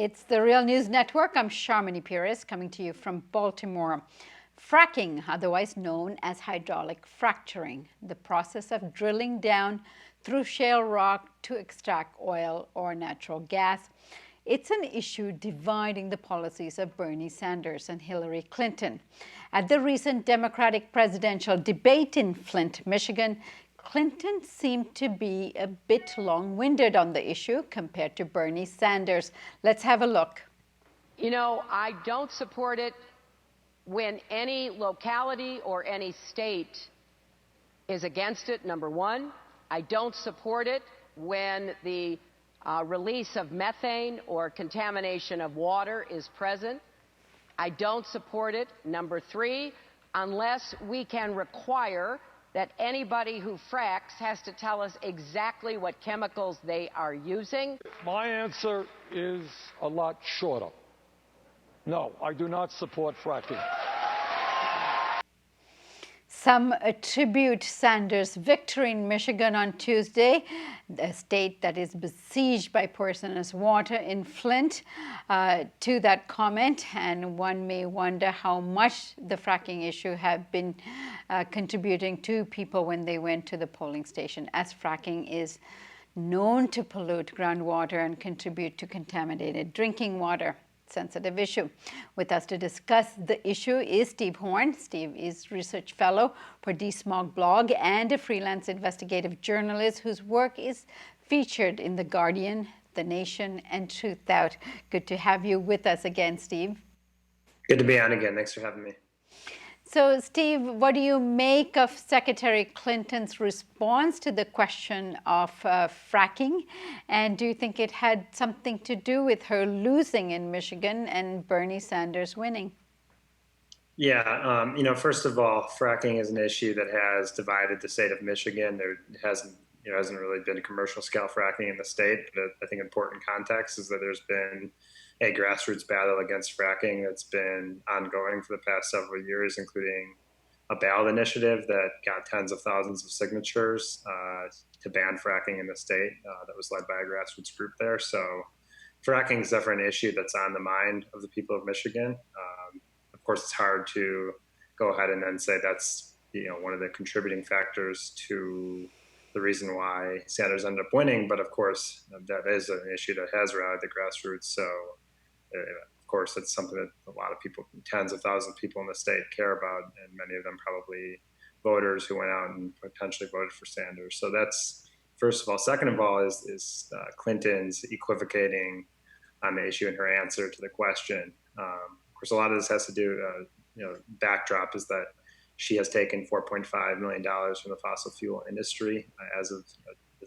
It's the Real News Network. I'm Sharmini Pires coming to you from Baltimore. Fracking, otherwise known as hydraulic fracturing, the process of drilling down through shale rock to extract oil or natural gas. It's an issue dividing the policies of Bernie Sanders and Hillary Clinton. At the recent Democratic presidential debate in Flint, Michigan, Clinton seemed to be a bit long-winded on the issue compared to Bernie Sanders. Let's have a look. You know, I don't support it when any locality or any state is against it, number one. I don't support it when the release of methane or contamination of water is present. I don't support it, number three, unless we can require that anybody who fracks has to tell us exactly what chemicals they are using. My answer is a lot shorter. No, I do not support fracking. Some attribute Sanders' victory in Michigan on Tuesday, the state that is besieged by poisonous water in Flint, to that comment. And one may wonder how much the fracking issue have been contributing to people when they went to the polling station, as fracking is known to pollute groundwater and contribute to contaminated drinking water. Sensitive issue. With us to discuss the issue is Steve Horn. Steve is research fellow for DSmog blog and a freelance investigative journalist whose work is featured in The Guardian, The Nation, and Truthout. Good to have you with us again, Steve. Good to be on again. Thanks for having me. So, Steve, what do you make of Secretary Clinton's response to the question of fracking? And do you think it had something to do with her losing in Michigan and Bernie Sanders winning? Yeah, first of all, fracking is an issue that has divided the state of Michigan. There hasn't really been commercial scale fracking in the state. But I think important context is that there's been a grassroots battle against fracking that's been ongoing for the past several years, including a ballot initiative that got tens of thousands of signatures to ban fracking in the state that was led by a grassroots group there. So fracking is definitely an issue that's on the mind of the people of Michigan. Of course, it's hard to go ahead and then say that's one of the contributing factors to the reason why Sanders ended up winning. But of course, that is an issue that has rallied the grassroots. So of course, it's something that a lot of people, tens of thousands of people in the state care about, and many of them probably voters who went out and potentially voted for Sanders. So that's first of all. Second of all is Clinton's equivocating on the issue in her answer to the question. Of course, a lot of this has to do, backdrop is that she has taken $4.5 million from the fossil fuel industry as of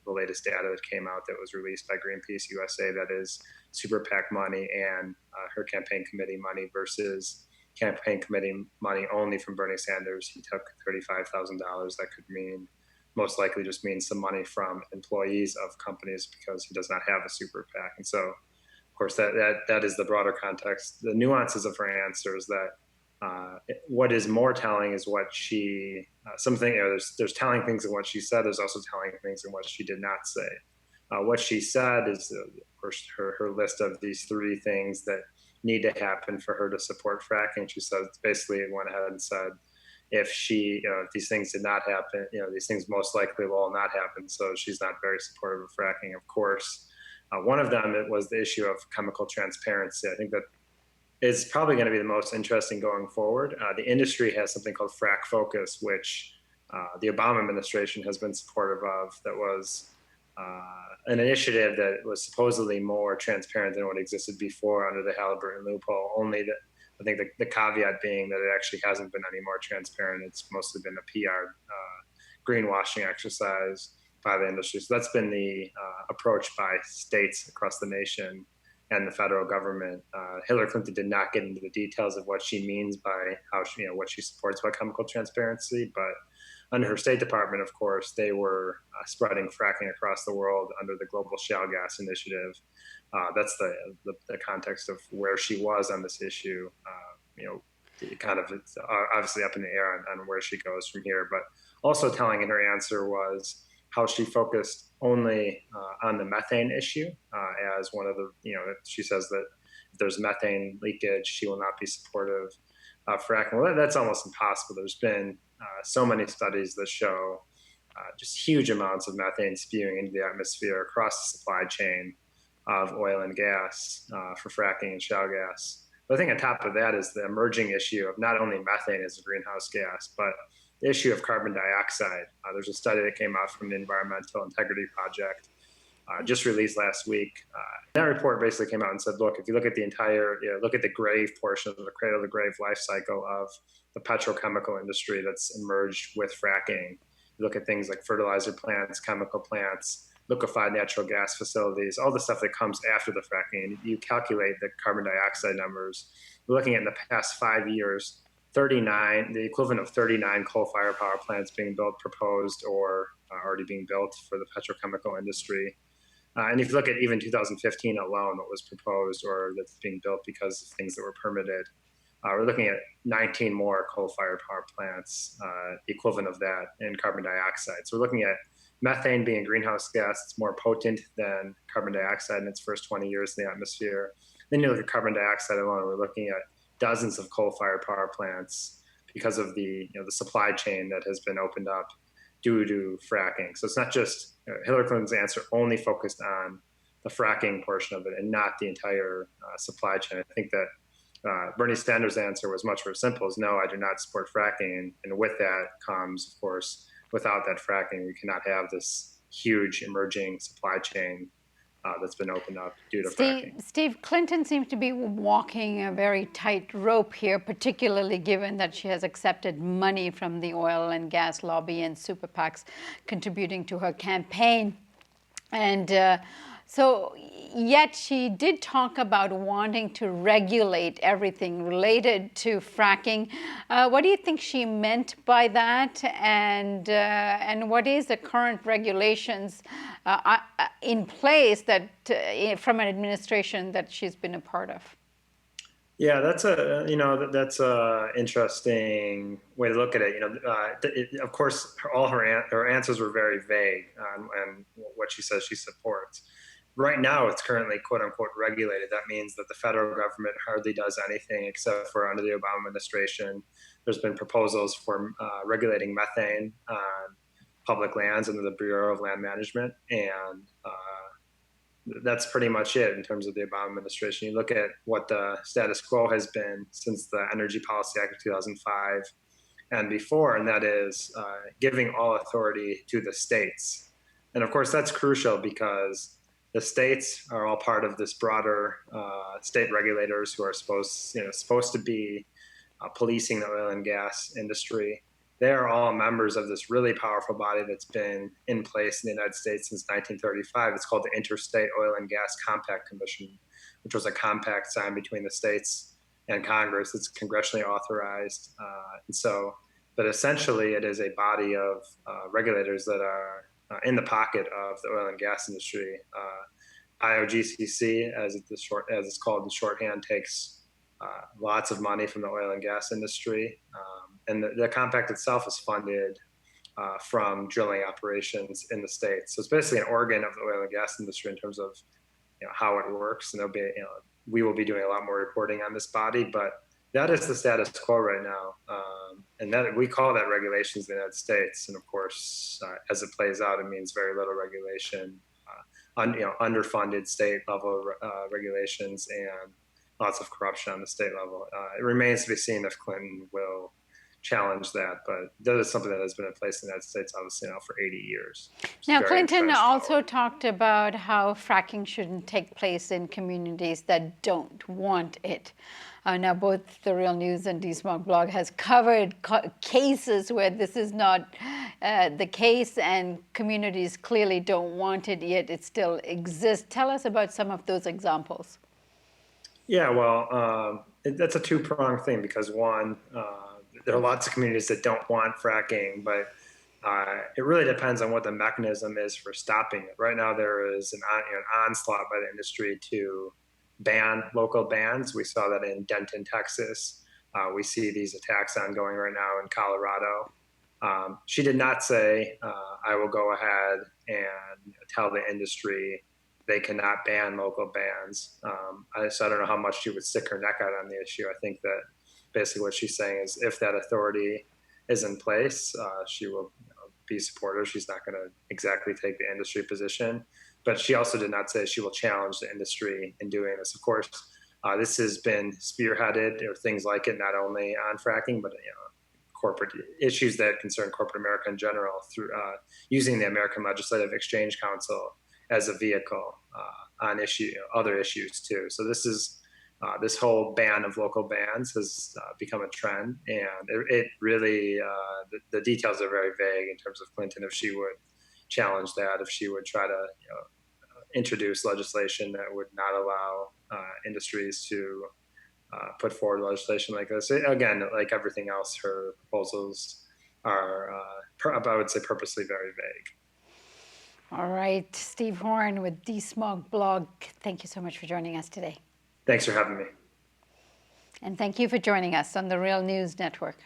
the latest data that came out that was released by Greenpeace USA. That is super PAC money and her campaign committee money versus campaign committee money only from Bernie Sanders. He took $35,000. That could most likely just mean some money from employees of companies because he does not have a super PAC. And so, of course, that is the broader context. The nuances of her answer is that what is more telling is what she, there's telling things in what she said. There's also telling things in what she did not say. What she said is, of course, her list of these three things that need to happen for her to support fracking. She said, basically went ahead and said, if these things did not happen, these things most likely will not happen. So she's not very supportive of fracking. Of course, one of them, it was the issue of chemical transparency. I think that is probably going to be the most interesting going forward. The industry has something called Frack Focus, which the Obama administration has been supportive of. That was an initiative that was supposedly more transparent than what existed before under the Halliburton loophole. Only that I think the caveat being that it actually hasn't been any more transparent. It's mostly been a PR greenwashing exercise by the industry. So that's been the approach by states across the nation and the federal government. Hillary Clinton did not get into the details of what she means by what she supports by chemical transparency, but under her State Department, of course, they were spreading fracking across the world under the Global Shale Gas Initiative. That's the context of where she was on this issue. It's obviously up in the air on where she goes from here, but also telling in her answer was how she focused only on the methane issue as one of the, she says that there's methane leakage, she will not be supportive of fracking. Well, that's almost impossible. There's been so many studies that show just huge amounts of methane spewing into the atmosphere across the supply chain of oil and gas for fracking and shale gas. But I think on top of that is the emerging issue of not only methane as a greenhouse gas, but the issue of carbon dioxide. There's a study that came out from the Environmental Integrity Project just released last week. That report basically came out and said, look, if you look at the entire, look at the grave portion of the cradle to grave life cycle of the petrochemical industry that's emerged with fracking, you look at things like fertilizer plants, chemical plants, liquefied natural gas facilities, all the stuff that comes after the fracking, and you calculate the carbon dioxide numbers. We're looking at in the past 5 years, 39, the equivalent of 39 coal-fired power plants being built, proposed, or already being built for the petrochemical industry. And if you look at even 2015 alone, what was proposed or that's being built because of things that were permitted, we're looking at 19 more coal-fired power plants, equivalent of that in carbon dioxide. So we're looking at methane being a greenhouse gas. It's more potent than carbon dioxide in its first 20 years in the atmosphere. Then you look at carbon dioxide alone, we're looking at dozens of coal-fired power plants because of the supply chain that has been opened up due to fracking. So it's not just Hillary Clinton's answer only focused on the fracking portion of it and not the entire supply chain. I think that Bernie Sanders' answer was much more simple: is no, I do not support fracking. And with that comes, of course, without that fracking, we cannot have this huge emerging supply chain that's been opened up due to fracking. Steve, Clinton seems to be walking a very tight rope here, particularly given that she has accepted money from the oil and gas lobby and super PACs contributing to her campaign. And so, yet she did talk about wanting to regulate everything related to fracking. What do you think she meant by that? And what is the current regulations in place that from an administration that she's been a part of? Yeah, that's a interesting way to look at it. Of course, all her answers were very vague on what she says she supports. Right now, it's currently "quote unquote" regulated. That means that the federal government hardly does anything except for under the Obama administration. There's been proposals for regulating methane on public lands under the Bureau of Land Management, and that's pretty much it in terms of the Obama administration. You look at what the status quo has been since the Energy Policy Act of 2005 and before, and that is giving all authority to the states. And of course, that's crucial because the states are all part of this broader state regulators who are supposed to be policing the oil and gas industry. They are all members of this really powerful body that's been in place in the United States since 1935. It's called the Interstate Oil and Gas Compact Commission, which was a compact signed between the states and Congress. It's congressionally authorized. But essentially it is a body of regulators that are in the pocket of the oil and gas industry. IOGCC, as it's called in shorthand, takes lots of money from the oil and gas industry. And the compact itself is funded from drilling operations in the states. So it's basically an organ of the oil and gas industry in terms of how it works. And we will be doing a lot more reporting on this body, but that is the status quo right now. And that we call that regulations in the United States. And of course, as it plays out, it means very little regulation, underfunded state level regulations, and lots of corruption on the state level. It remains to be seen if Clinton will challenge that, but that is something that has been in place in the United States, obviously, now for 80 years. Now, Clinton also talked about how fracking shouldn't take place in communities that don't want it. Now, both The Real News and DSmog Blog has covered cases where this is not the case, and communities clearly don't want it, yet it still exists. Tell us about some of those examples. Yeah, well, that's a two-pronged thing because one, there are lots of communities that don't want fracking, but it really depends on what the mechanism is for stopping it. Right now, there is an onslaught by the industry to ban local bans. We saw that in Denton, Texas. We see these attacks ongoing right now in Colorado. She did not say, I will go ahead and tell the industry they cannot ban local bans. So I don't know how much she would stick her neck out on the issue. I think that basically what she's saying is if that authority is in place, she will be supportive. She's not going to exactly take the industry position, but she also did not say she will challenge the industry in doing this. Of course, this has been spearheaded, or things like it, not only on fracking, but corporate issues that concern corporate America in general, through using the American Legislative Exchange Council as a vehicle on other issues too. So this whole ban of local bans has become a trend, and it really the details are very vague in terms of Clinton, if she would challenge that, if she would try to introduce legislation that would not allow industries to put forward legislation like this. Again, like everything else, her proposals are, I would say, purposely very vague. All right, Steve Horn with DSmog Blog. Thank you so much for joining us today. Thanks for having me. And thank you for joining us on the Real News Network.